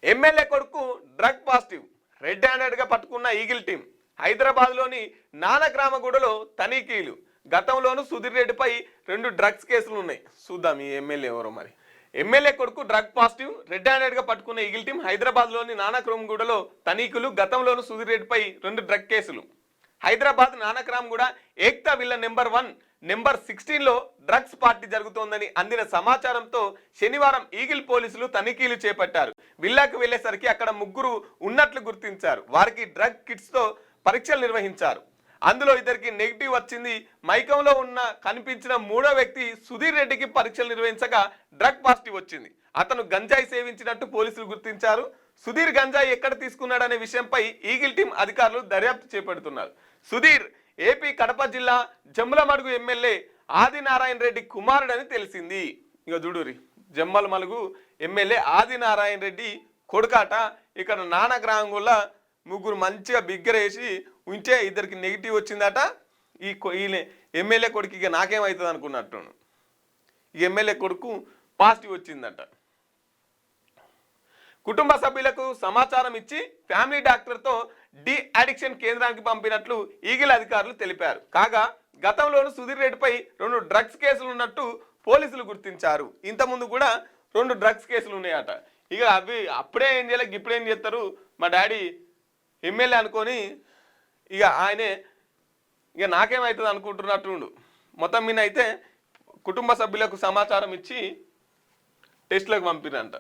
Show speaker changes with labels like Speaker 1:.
Speaker 1: MLA కొడుకు drug positive, red హ్యాండెడ్గా పట్టుకున్న ఈగిల్ టీం. హైదరాబాద్లోని నానక్రామగూడలో తనిఖీలు. గతంలోనూ సుధీర్ రెడ్డిపై 2 డ్రగ్స్ కేసులు ఉన్నాయి. చూద్దాం ఈ ఎమ్మెల్యే ఎవరో మరి. ఎమ్మెల్యే కొడుకు డ్రగ్ పాజిటివ్, రెడ్ హ్యాండెడ్గా పట్టుకున్న ఈగిల్ టీం. హైదరాబాద్లోని నానక్రామగూడలో తనిఖీలు. గతంలోనూ సుధీర్ రెడ్డిపై 2 డ్రగ్ కేసులు. Hyderabad Nanakramguda Ekta villa number 1, number 16లో డ్రగ్స్ పార్టీ జరుగుతోందని అందిన సమాచారంతో శనివారం ఈగిల్ పోలీసులు తనిఖీలు చేపట్టారు. విల్లాకు వెళ్లేసరికి అక్కడ 3 ఉన్నట్లు గుర్తించారు. వారికి డ్రగ్ కిట్స్తో పరీక్షలు నిర్వహించారు. అందులో 2కి నెగిటివ్ వచ్చింది. మైకంలో ఉన్న కనిపించిన 3వ వ్యక్తి సుధీర్ రెడ్డికి పరీక్షలు నిర్వహించగా డ్రగ్ పాజిటివ్ వచ్చింది. అతను గంజాయి సేవించినట్టు పోలీసులు గుర్తించారు. సుధీర్ గంజాయి ఎక్కడ తీసుకున్నాడనే విషయంపై ఈగిల్ టీం అధికారులు దర్యాప్తు చేపడుతున్నారు. సుధీర్ ఏపీ కడప జిల్లా జమ్మలమడుగు ఎమ్మెల్యే ఆదినారాయణ రెడ్డి కుమారుడని తెలిసింది. ఇక చూడురి, జమ్మలమడుగు ఎమ్మెల్యే ఆదినారాయణ రెడ్డి కొడుకాట. ఇక్కడ నానక్రామగూడల 3 మంచిగా బిగ్గరేసి ఉంటే 2కి నెగిటివ్ వచ్చిందట. ఈ ఎమ్మెల్యే కొడుకు ఇక నాకేమవుతుంది అనుకున్నట్టు ఈ ఎమ్మెల్యే కొడుకు పాజిటివ్ వచ్చిందట. కుటుంబ సభ్యులకు సమాచారం ఇచ్చి ఫ్యామిలీ డాక్టర్తో డి అడిక్షన్ కేంద్రానికి పంపినట్లు ఈగిల్ అధికారులు తెలిపారు. కాగా గతంలోనూ సుధీర్ రెడ్డిపై 2 డ్రగ్స్ కేసులు ఉన్నట్టు పోలీసులు గుర్తించారు. ఇంతకుముందు కూడా 2 డ్రగ్స్ కేసులు ఉన్నాయట. ఇక అవి అప్పుడే ఏం చేయలేక ఇప్పుడేం చేస్తారు, మా డాడీ ఎమ్మెల్యే అనుకొని ఇక ఆయనే ఇక నాకేమవుతుంది అనుకుంటున్నట్టు. మొత్తం మీద అయితే కుటుంబ సభ్యులకు సమాచారం ఇచ్చి టెస్ట్లకు పంపిరంట.